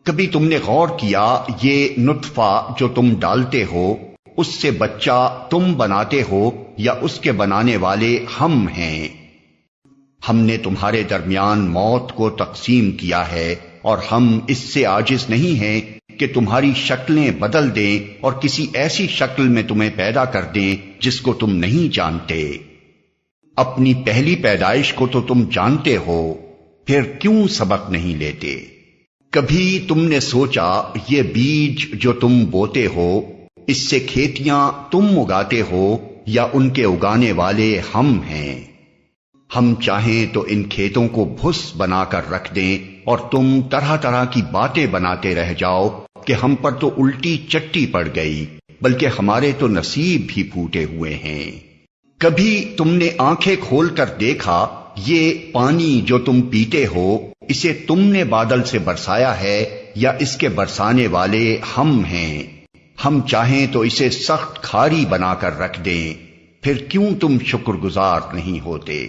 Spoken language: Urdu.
کبھی تم نے غور کیا یہ نطفہ جو تم ڈالتے ہو اس سے بچہ تم بناتے ہو یا اس کے بنانے والے ہم ہیں؟ ہم نے تمہارے درمیان موت کو تقسیم کیا ہے اور ہم اس سے عاجز نہیں ہیں کہ تمہاری شکلیں بدل دیں اور کسی ایسی شکل میں تمہیں پیدا کر دیں جس کو تم نہیں جانتے۔ اپنی پہلی پیدائش کو تو تم جانتے ہو، پھر کیوں سبق نہیں لیتے؟ کبھی تم نے سوچا یہ بیج جو تم بوتے ہو اس سے کھیتیاں تم اگاتے ہو یا ان کے اگانے والے ہم ہیں؟ ہم چاہیں تو ان کھیتوں کو بھس بنا کر رکھ دیں اور تم طرح طرح کی باتیں بناتے رہ جاؤ کہ ہم پر تو الٹی چٹی پڑ گئی، بلکہ ہمارے تو نصیب بھی پھوٹے ہوئے ہیں۔ کبھی تم نے آنکھیں کھول کر دیکھا یہ پانی جو تم پیتے ہو اسے تم نے بادل سے برسایا ہے یا اس کے برسانے والے ہم ہیں؟ ہم چاہیں تو اسے سخت کھاری بنا کر رکھ دیں، پھر کیوں تم شکر گزار نہیں ہوتے؟